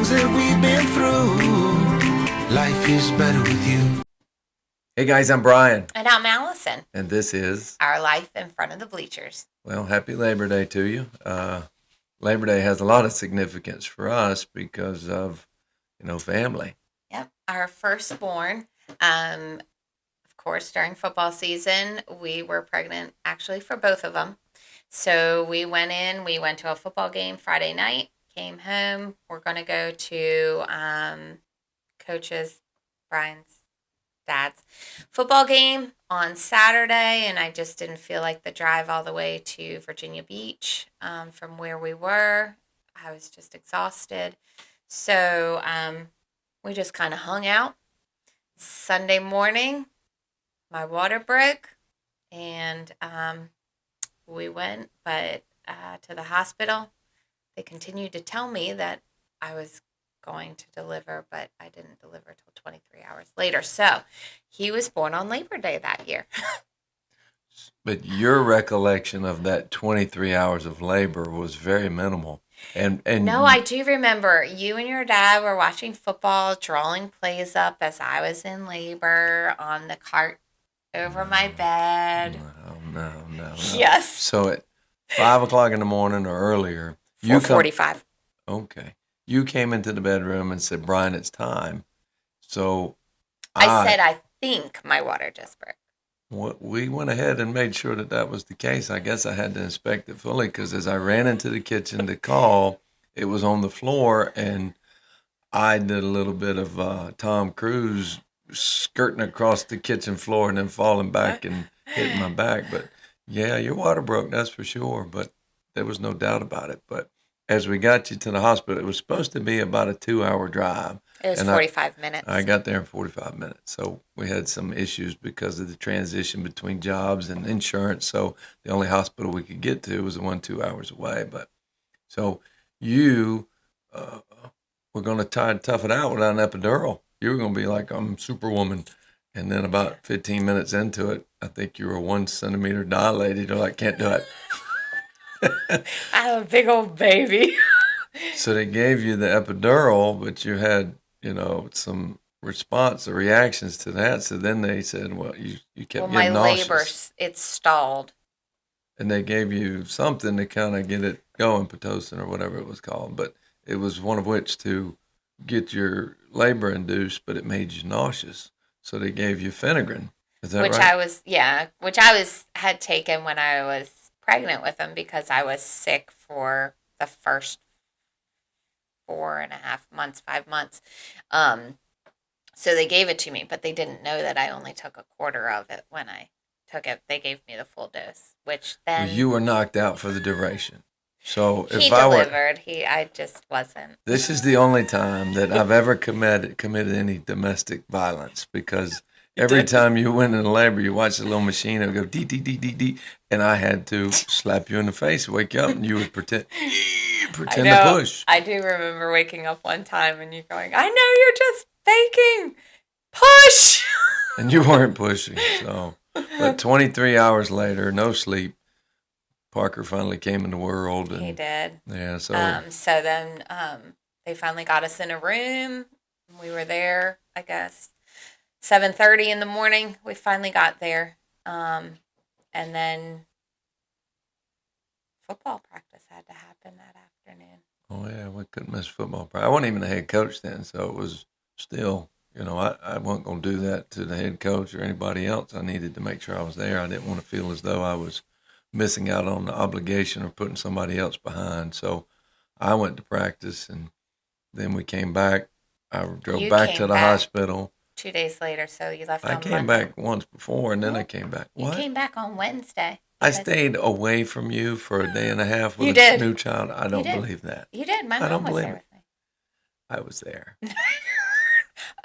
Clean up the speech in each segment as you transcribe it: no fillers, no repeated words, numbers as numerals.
things that we've been through. Life is better with you. Hey guys, I'm Brian. And I'm Allison. And this is Our Life in Front of the Bleachers. Well, happy Labor Day to you. Labor Day has a lot of significance for us because of, family. Yep. Our firstborn, of course, during football season, we were pregnant actually for both of them. So we went to a football game Friday night, came home. We're going to go to Coach's, Brian's dad's football game on Saturday, and I just didn't feel like the drive all the way to Virginia Beach from where we were. I was just exhausted. So we just kind of hung out. Sunday morning, my water broke, and we went to the hospital. They continued to tell me that I was going to deliver, but I didn't deliver till 23 hours later. So he was born on Labor Day that year. But your recollection of that 23 hours of labor was very minimal. And no, I do remember you and your dad were watching football, drawing plays up as I was in labor on the cart over my bed. No. Yes. So at 5 o'clock in the morning or earlier, 4:45. Okay. You came into the bedroom and said, Brian, it's time. So I said, I think my water just broke. We went ahead and made sure that was the case. I guess I had to inspect it fully because as I ran into the kitchen to call, it was on the floor, and I did a little bit of Tom Cruise skirting across the kitchen floor and then falling back and hitting my back. But yeah, your water broke, that's for sure. But there was no doubt about it. But as we got you to the hospital, it was supposed to be about a 2-hour drive. It was 45 minutes. I got there in 45 minutes. So we had some issues because of the transition between jobs and insurance. So the only hospital we could get to was the one 2 hours away. But so you were going to try and tough it out without an epidural. You were going to be like, I'm Superwoman. And then about 15 minutes into it, I think you were 1 centimeter dilated. You're like, can't do it. I have a big old baby. So they gave you the epidural, but you had, some response or reactions to that. So then they said, well, you kept getting nauseous. My labor, it stalled. And they gave you something to kind of get it going, Pitocin or whatever it was called. But it was one of which to get your labor induced, but it made you nauseous. So they gave you Phenergan. Is that right? Which I had taken when I was pregnant with him because I was sick for the first 4.5 months, 5 months. So they gave it to me, but they didn't know that I only took a quarter of it when I took it. They gave me the full dose, which then you were knocked out for the duration. So if he delivered, I just wasn't. This is the only time that I've ever committed any domestic violence because every time you went into labor, you watch the little machine, it would go dee, dee, dee, dee, dee, and I had to slap you in the face, wake you up, and you would pretend to push. I do remember waking up one time and you going, I know you're just faking. Push! And you weren't pushing, so. But 23 hours later, no sleep, Parker finally came in the world. And, he did. Yeah, so. So then they finally got us in a room. We were there, I guess, 7:30 in the morning. We finally got there. And then football practice had to happen that afternoon. Oh, yeah, we couldn't miss football practice. I wasn't even the head coach then, so it was still, I wasn't going to do that to the head coach or anybody else. I needed to make sure I was there. I didn't want to feel as though I was missing out on the obligation or putting somebody else behind. So I went to practice, and then we came back. I drove back to the hospital. 2 days later, so you left on Monday. I came back once before, and then I came back. You came back on Wednesday. I stayed away from you for a day and a half with a new child. I don't believe that. You did. My mom was there with me. I was there.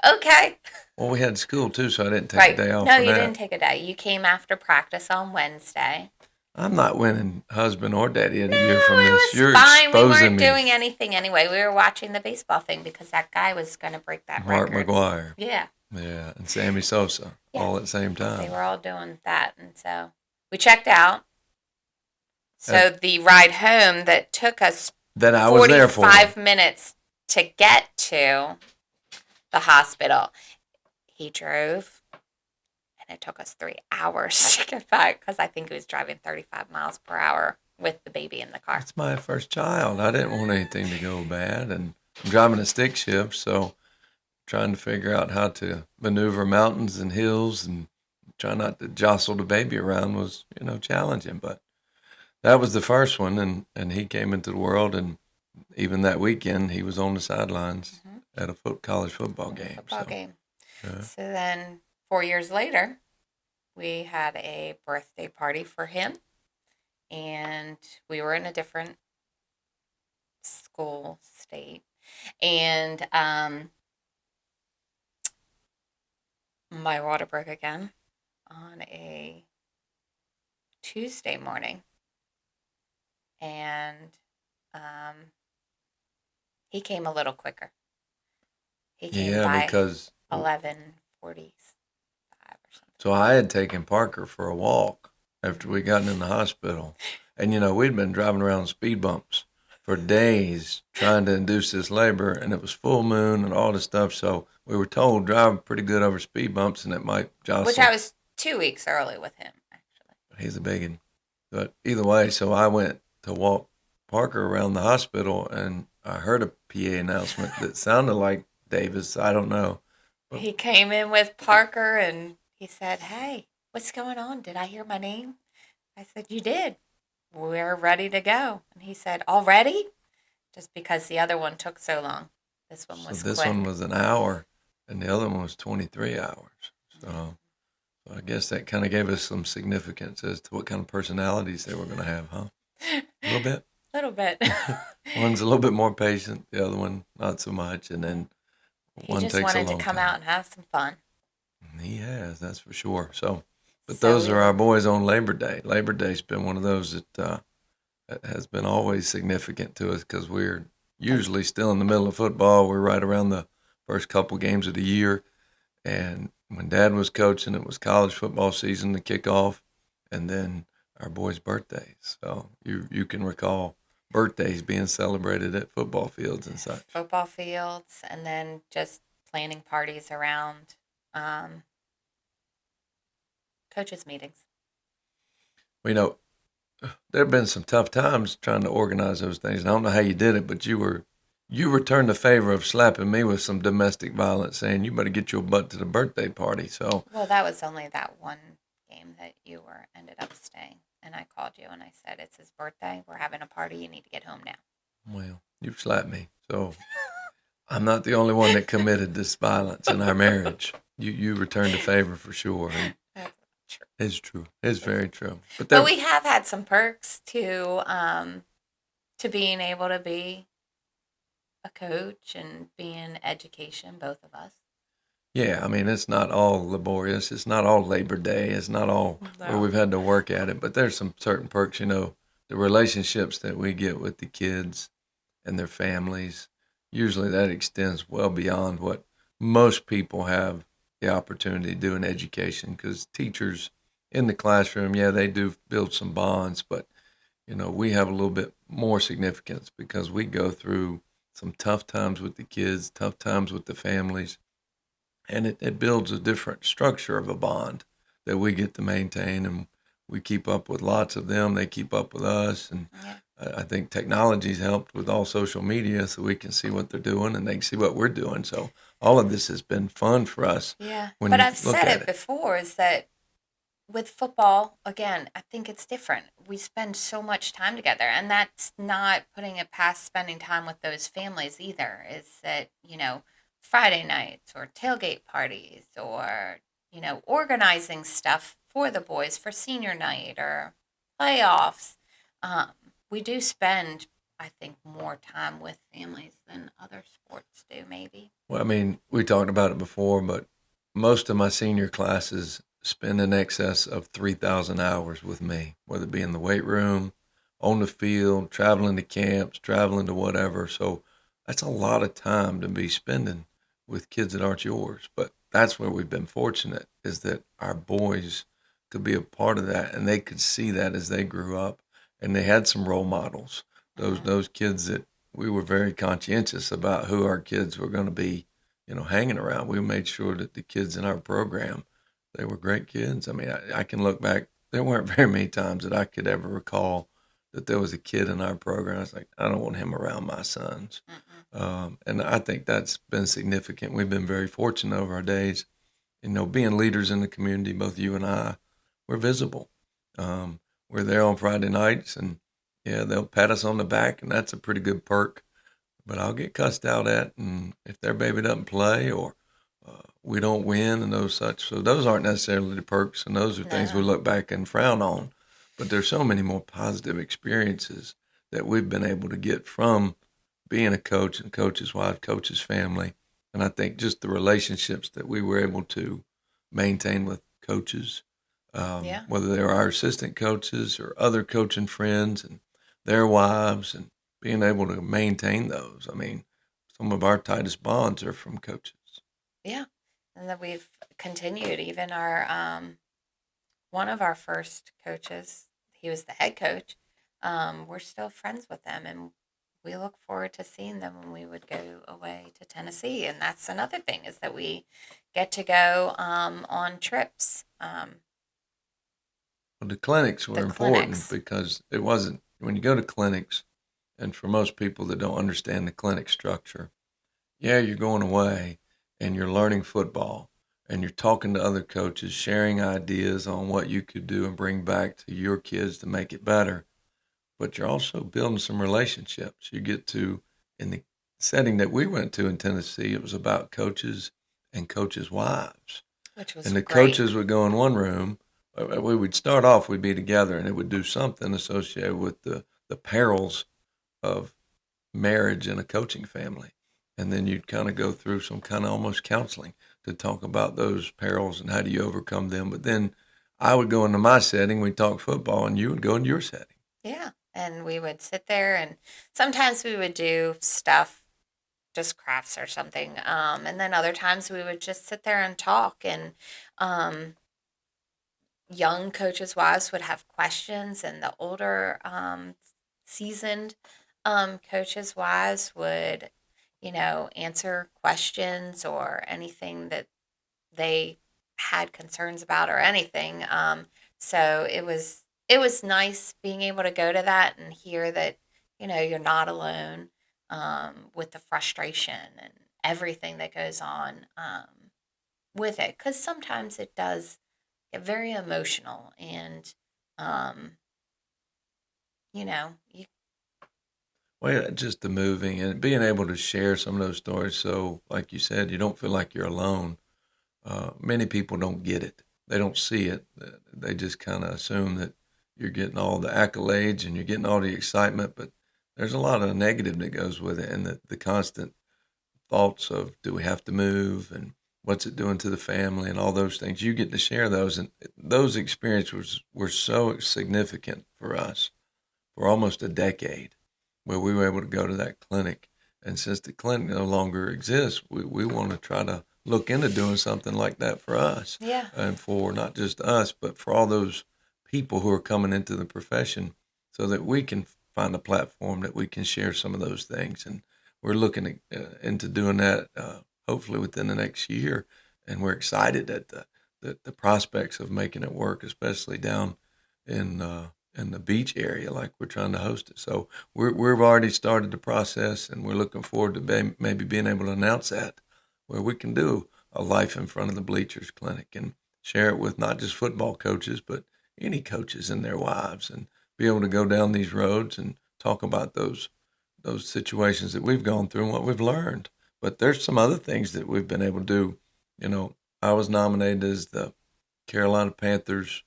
Okay. Well, we had school, too, so I didn't take a day off. No, you didn't take a day. You came after practice on Wednesday. I'm not winning husband or daddy of the year from this. You're fine. We weren't doing anything anyway. We were watching the baseball thing because that guy was going to break that Mark record. McGwire. Yeah. Yeah, and Sammy Sosa, all at the same time. They were all doing that, and so we checked out. So the ride home that took us that I was there for 45 minutes to get to the hospital. He drove, and it took us 3 hours to get back because I think he was driving 35 miles per hour with the baby in the car. It's my first child. I didn't want anything to go bad, and I'm driving a stick shift, so trying to figure out how to maneuver mountains and hills and try not to jostle the baby around was, challenging. But that was the first one, and he came into the world, and even that weekend he was on the sidelines at a college football game. So then 4 years later, we had a birthday party for him, and we were in a different school state, and my water broke again on a Tuesday morning, and he came a little quicker. He came by because 11:45 or something. so I had taken Parker for a walk after we gotten in the hospital, and we'd been driving around speed bumps for days trying to induce this labor, and it was full moon and all this stuff. So we were told drive pretty good over speed bumps, and it might jostle. Which I was 2 weeks early with him, actually. He's a biggin. But either way, so I went to walk Parker around the hospital, and I heard a PA announcement that sounded like Davis. I don't know. He came in with Parker, and he said, "Hey, what's going on? Did I hear my name?" I said, "You did. We're ready to go." And he said, "Already?" Just because the other one took so long. This one was So this quick. one was an hour, and the other one was 23 hours. So I guess that kind of gave us some significance as to what kind of personalities they were going to have, huh? A little bit. A little bit. One's a little bit more patient, the other one not so much, and then He one just takes a wanted long to come time. out and have some fun. He has, that's for sure. So, but So those we- are our boys on Labor Day. Labor Day's been one of those that has been always significant to us because we're usually still in the middle of football. We're right around the first couple games of the year, and when Dad was coaching, it was college football season to kick off, and then our boys' birthdays. So you can recall birthdays being celebrated at football fields and such. Football fields, and then just planning parties around coaches' meetings. Well, there have been some tough times trying to organize those things. And I don't know how you did it, but you returned the favor of slapping me with some domestic violence, saying you better get your butt to the birthday party. So Well, that was only that one game that you ended up staying. And I called you and I said, "It's his birthday. We're having a party. You need to get home now." well, you've slapped me. So I'm not the only one that committed this violence in our marriage. You returned the favor for sure. And That's true. it's true. It's very true. But we have had some perks to being able to be a coach and be in education, both of us. Yeah, I mean, it's not all laborious. It's not all Labor Day. It's not all where No. we've had to work at it. But there's some certain perks, the relationships that we get with the kids and their families. Usually that extends well beyond what most people have the opportunity to do in education because teachers in the classroom, yeah, they do build some bonds, but, we have a little bit more significance because we go through some tough times with the kids, tough times with the families. And it builds a different structure of a bond that we get to maintain, and we keep up with lots of them. They keep up with us, and Yeah. I think technology's helped with all social media, so we can see what they're doing and they can see what we're doing. So all of this has been fun for us. Yeah. When But you I've look said at it before is that with football, again, I think it's different. We spend so much time together, and that's not putting it past spending time with those families either. Is that, Friday nights or tailgate parties or, organizing stuff for the boys for senior night or playoffs. We do spend, I think, more time with families than other sports do, maybe. Well, I mean, we talked about it before, but most of my senior classes spend in excess of 3,000 hours with me, whether it be in the weight room, on the field, traveling to camps, traveling to whatever. So that's a lot of time to be spending with kids that aren't yours. But that's where we've been fortunate is that our boys could be a part of that and they could see that as they grew up and they had some role models. Those kids that we were very conscientious about who our kids were going to be, hanging around. We made sure that the kids in our program, they were great kids. I mean, I can look back. There weren't very many times that I could ever recall that there was a kid in our program. I was like, I don't want him around my sons. And I think that's been significant. We've been very fortunate over our days, being leaders in the community. Both you and I, we're visible. We're there on Friday nights, and yeah, they'll pat us on the back, and that's a pretty good perk. But I'll get cussed out at, and if their baby doesn't play or we don't win and those such. So those aren't necessarily the perks, and those are things we No. look back and frown on. But there's so many more positive experiences that we've been able to get from being a coach and coach's wife, coach's family. And I think just the relationships that we were able to maintain with coaches, Yeah. whether they were our assistant coaches or other coaching friends and their wives, and being able to maintain those. I mean, some of our tightest bonds are from coaches. Yeah. And then we've continued. Even our one of our first coaches, he was the head coach. We're still friends with them, and we look forward to seeing them when we would go away to Tennessee. And that's another thing, is that we get to go on trips. Well, the clinics were The important clinics. because it wasn't, when you go to clinics, and for most people that don't understand the clinic structure, yeah, you're going away and you're learning football and you're talking to other coaches, sharing ideas on what you could do and bring back to your kids to make it better. But you're also building some relationships. You get to, in the setting that we went to in Tennessee, it was about coaches and coaches' wives. Which was And the great. coaches would go in one room. We would start off, we'd be together, and it would do something associated with the perils of marriage in a coaching family. And then you'd kind of go through some kind of almost counseling to talk about those perils and how do you overcome them. But then I would go into my setting, we'd talk football, and you would go into your setting. Yeah. And we would sit there, and sometimes we would do stuff, just crafts or something. And then other times we would just sit there and talk. And um, young coaches' wives would have questions, and the older, seasoned coaches' wives would, answer questions or anything that they had concerns about or anything. So it was nice being able to go to that and hear that you're not alone with the frustration and everything that goes on with it, because sometimes it does get very emotional, and um, you Well, yeah, just the moving and being able to share some of those stories. So, like you said, you don't feel like you're alone. Many people don't get it. They don't see it. They just kind of assume that you're getting all the accolades and you're getting all the excitement, but there's a lot of negative that goes with it, and the constant thoughts of do we have to move and what's it doing to the family and all those things. You get to share those, and those experiences were so significant for us for almost a decade, where we were able to go to that clinic. And since the clinic no longer exists, we want to try to look into doing something like that for us, yeah. and for not just us, but for all those people who are coming into the profession, so that we can find a platform that we can share some of those things. And we're looking into doing that hopefully within the next year. And we're excited at the prospects of making it work, especially down in the beach area, like we're trying to host it. So we've already started the process, and we're looking forward to maybe being able to announce that, where we can do a life in front of the bleachers clinic and share it with not just football coaches, but any coaches and their wives, and be able to go down these roads and talk about those situations that we've gone through and what we've learned. But there's some other things that we've been able to do. I was nominated as the Carolina Panthers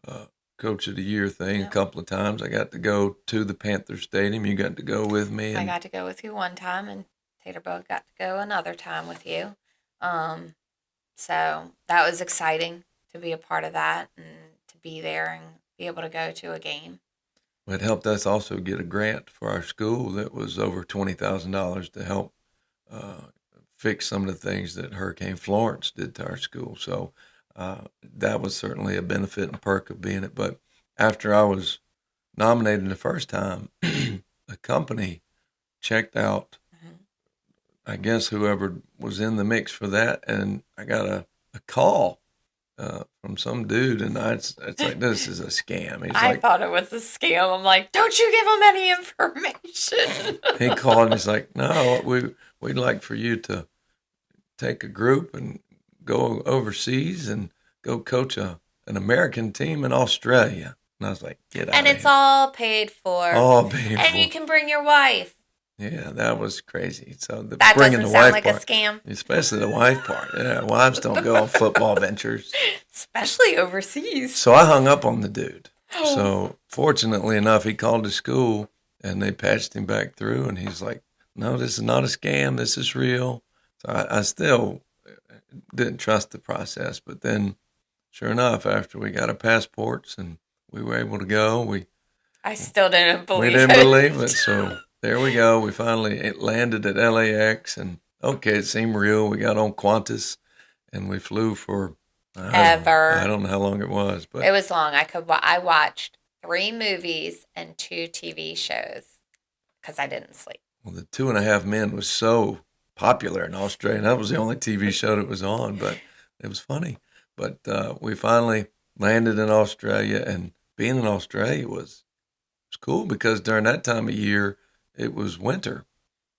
uh, Coach of the Year thing a Yep. couple of times. I got to go to the Panther Stadium. You got to go with me, I and got to go with you one time, and Taterbug got to go another time with you. Um, so that was exciting to be a part of that and to be there and be able to go to a game. it helped us also get a grant for our school that was over $20,000 to help uh, fix some of the things that Hurricane Florence did to our school. So that was certainly a benefit and perk of being it. But after I was nominated the first time, a company checked out, Mhm. I guess, whoever was in the mix for that, and I got a call from some dude, and it's like, this is a scam. He's I like, thought it was a scam. I'm like, don't you give them any information. he called me. He's like, no, we'd like for you to take a group and go overseas and go coach an American team in Australia. And I was like, get out And of it's here. all paid for. All paid And you for. can bring your wife. Yeah, that was crazy. So That bringing doesn't the sound wife like a part, scam. especially the wife part. Yeah, wives don't go on football ventures. Especially overseas. So I hung up on the dude. So fortunately enough, he called the school and they patched him back through. And he's like, no, this is not a scam. This is real. So I still didn't trust the process. But then, sure enough, after we got our passports and we were able to go, I still didn't believe we didn't it. believe it. So there we go. We finally landed at LAX, and okay, it seemed real. We got on Qantas, and we flew for I don't know how long it was, but It was long. I watched 3 movies and 2 TV shows because I didn't sleep. well, the 2.5 Men was so popular in Australia. That was the only TV show that was on, but it was funny. But we finally landed in Australia, and being in Australia was cool because during that time of year it was winter,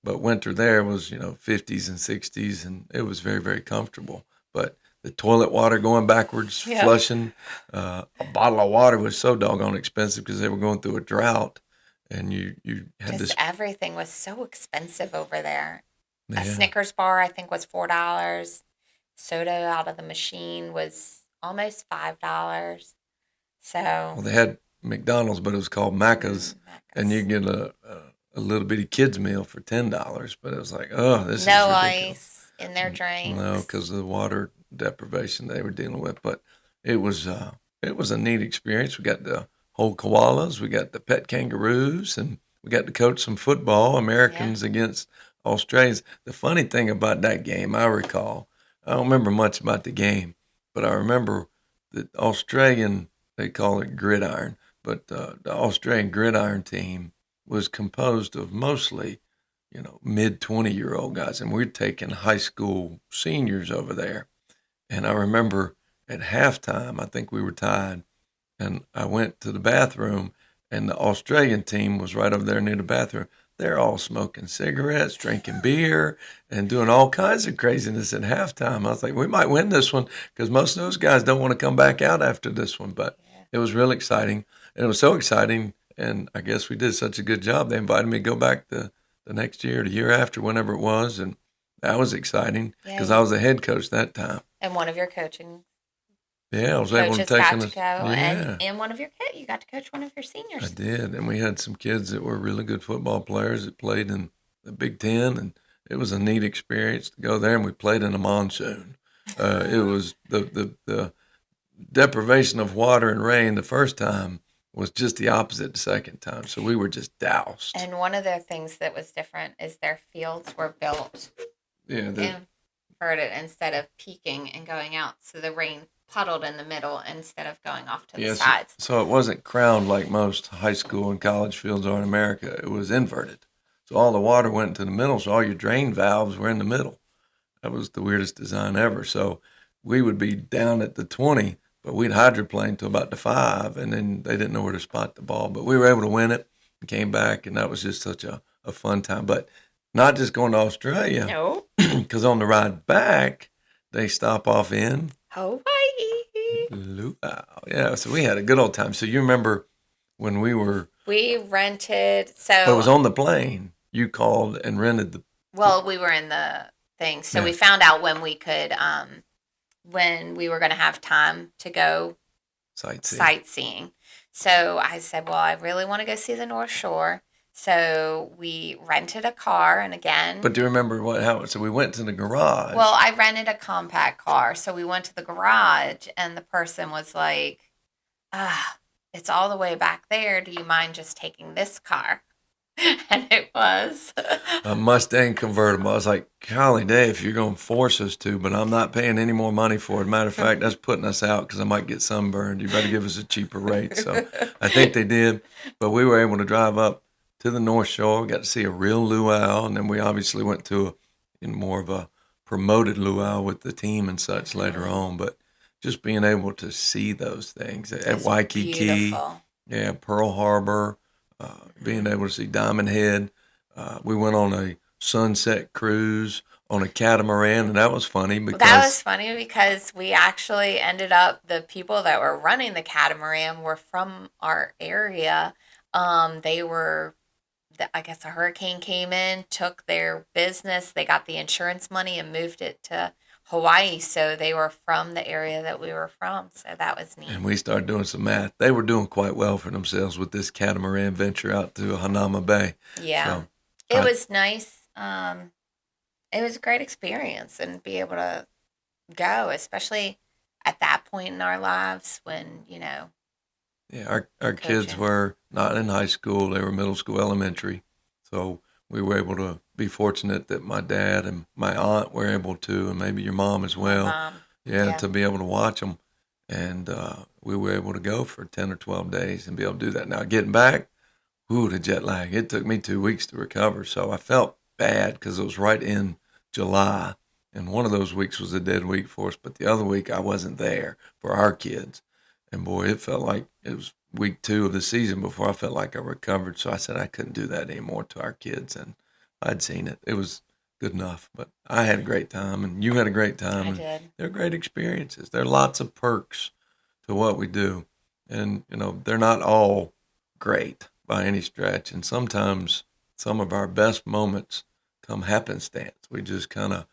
but winter there was 50s and 60s, and it was very, very comfortable. But the toilet water going backwards, Yeah. flushing, a bottle of water was so doggone expensive because they were going through a drought, and you had Just this. everything was so expensive over there. Yeah. A Snickers bar, I think, was $4. Soda out of the machine was almost $5. So, Well, they had McDonald's, but it was called Macca's, and you get a little bitty kids meal for $10. But it was like, oh, this no is ridiculous. ice in their drinks. No, because of the water deprivation they were dealing with. But it was a neat experience. We got to hold koalas, we got the pet kangaroos, and we got to coach some football, Americans against Australians. The funny thing about that game, I recall, I don't remember much about the game, but I remember the Australian, they call it gridiron, but the Australian gridiron team was composed of mostly mid 20-year-old guys, and we're taking high school seniors over there. And I remember at halftime, I think we were tied, and I went to the bathroom, and the Australian team was right over there near the bathroom. They're all smoking cigarettes, drinking beer, and doing all kinds of craziness at halftime. I was like, we might win this one because most of those guys don't want to come back out after this one. But it was real exciting, and it was so exciting, and I guess we did such a good job. They invited me to go back the next year, the year after, whenever it was, and that was exciting because I was the head coach that time. And one of your coaching Yeah, I was able to coaches take got them. to go, and one of your kids, you got to coach one of your seniors. I did, and we had some kids that were really good football players that played in the Big Ten, and it was a neat experience to go there. And we played in a monsoon. It was the deprivation of water and rain the first time was just the opposite the second time. So we were just doused. And one of the things that was different is their fields were built inverted instead of peaking and going out. So the rain puddled in the middle instead of going off to the sides. So it wasn't crowned like most high school and college fields are in America. It was inverted. So all the water went into the middle, so all your drain valves were in the middle. That was the weirdest design ever. So we would be down at the 20, but we'd hydroplane to about the 5, and then they didn't know where to spot the ball. But we were able to win it and came back, and that was just such a fun time. But not just going to Australia. No. Because on the ride back, they stop off in Hawaii. Luau. Yeah, so we had a good old time. So you remember when we rented, but it was on the plane. You called and rented the. Well, we were in the thing, so we found out when we could, when we were going to have time to go sightseeing. So I said, well, I really want to go see the North Shore. So we rented a car, and again. But do you remember so we went to the garage. Well, I rented a compact car, so we went to the garage, and the person was like, it's all the way back there. Do you mind just taking this car? And it was a Mustang convertible. I was like, golly day, if you're going to force us to, but I'm not paying any more money for it. Matter of fact, that's putting us out because I might get sunburned. You better give us a cheaper rate. So I think they did, but we were able to drive up to the North Shore. We got to see a real luau, and then we obviously went to in more of a promoted luau with the team and such later on. But just being able to see those things at It's Waikiki, beautiful. yeah, Pearl Harbor, being able to see Diamond Head. We went on a sunset cruise on a catamaran, and that was funny Well, that was because funny because we actually ended up, the people that were running the catamaran were from our area. They were, I guess a hurricane came in, took their business, they got the insurance money and moved it to Hawaii. So they were from the area that we were from. So that was neat. and we started doing some math. They were doing quite well for themselves with this catamaran venture out to Hanama Bay. Yeah. So It I, was nice. It was a great experience and be able to go, especially at that point in our lives when, yeah, our kids coaching. were not in high school; they were middle school, elementary. So we were able to be fortunate that my dad and my aunt were able to, and maybe your mom as My well. mom. Yeah, Yeah. to be able to watch them, and we were able to go for 10 or 12 days and be able to do that. Now getting back, ooh, the jet lag. It took me 2 weeks to recover, so I felt bad because it was right in July, and one of those weeks was a dead week for us, but the other week I wasn't there for our kids, and boy, it felt like it was week 2 of the season before I felt like I recovered. So I said I couldn't do that anymore to our kids, and I'd seen it. It was good enough, but I had a great time, and you had a great time, I and did. they're great experiences. There are lots of perks to what we do, and they're not all great by any stretch. And sometimes some of our best moments come happenstance. We just kind of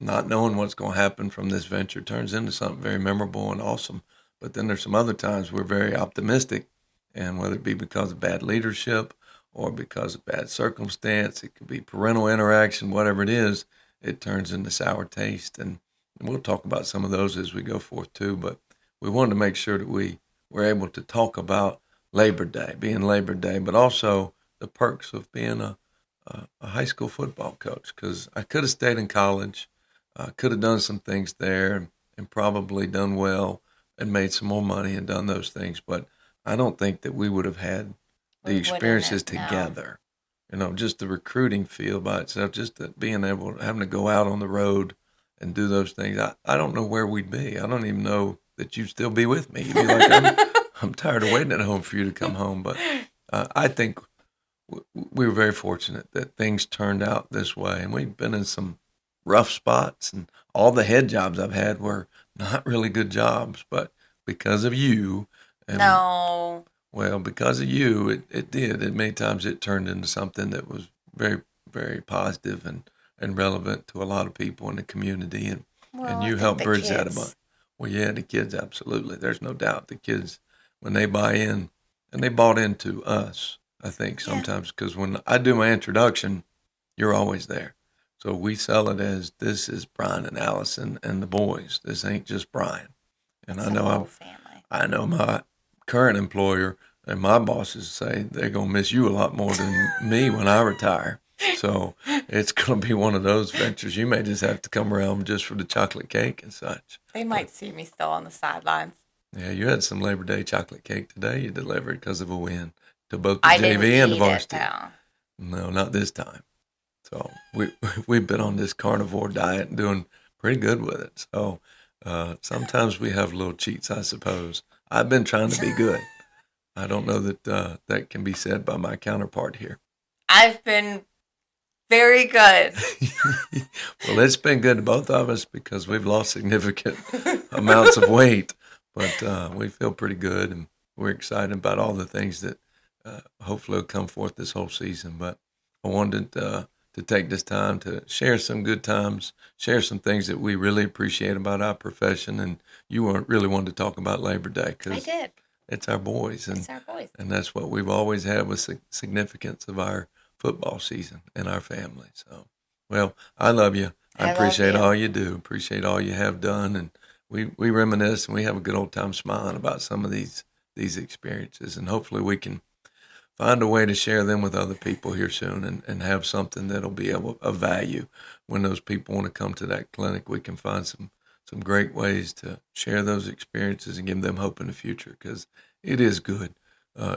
not knowing what's going to happen from this venture turns into something very memorable and awesome. But then there's some other times we're very optimistic, and whether it be because of bad leadership or because of bad circumstance, it could be parental interaction, whatever it is, it turns into sour taste. And we'll talk about some of those as we go forth too. But we wanted to make sure that we were able to talk about Labor Day, being Labor Day, but also the perks of being a high school football coach. Because I could have stayed in college, could have done some things there, and probably done well and made some more money and done those things. But I don't think that we would have had We the wouldn't experiences have, no. together. Just the recruiting field by itself, just that being able having to go out on the road and do those things. I don't know where we'd be. I don't even know that you'd still be with me. You'd be like, I'm tired of waiting at home for you to come home. But I think we were very fortunate that things turned out this way. And we've been in some rough spots, and all the head jobs I've had were not really good jobs. But because of you, and No. well, because of you, it did. And many times it turned into something that was very, very positive and relevant to a lot of people in the community. And Well, I you think helped the bridge that a bunch. kids, Well, yeah, the kids, absolutely. There's no doubt. The kids, when they buy in, and they bought into us, I think yeah. sometimes, because when I do my introduction, you're always there. So we sell it as this is Brian and Allison and the boys. This ain't just Brian. And It's I the know whole I'm family. I know my current employer and my bosses say they're gonna miss you a lot more than me when I retire. So it's gonna be one of those ventures. You may just have to come around just for the chocolate cake and such. They But might see me still on the sidelines. yeah, you had some Labor Day chocolate cake today. You delivered because of a win to both the I didn't JV and the eat it varsity. though. No, not this time. So we've been on this carnivore diet and doing pretty good with it. So sometimes we have little cheats, I suppose. I've been trying to be good. I don't know that that can be said by my counterpart here. I've been very good. Well, it's been good to both of us because we've lost significant amounts of weight, but we feel pretty good, and we're excited about all the things that hopefully will come forth this whole season. But I wanted to take this time to share some good times, share some things that we really appreciate about our profession, and you weren't really wanted to talk about Labor Day I because did. it's our boys, It's our boys. and that's what we've always had with significance of our football season and our family. So, well, I love you. I I love appreciate you. all you do. Appreciate all you have done, and we reminisce and we have a good old time smiling about some of these experiences, and hopefully we can find a way to share them with other people here soon, and have something that'll be able of value when those people want to come to that clinic. We can find some great ways to share those experiences and give them hope in the future because it is good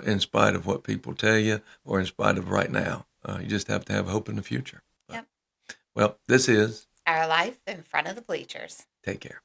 in spite of what people tell you or in spite of right now. You just have to have hope in the future. Yep. Well, this is Our life in front of the bleachers. Take Care.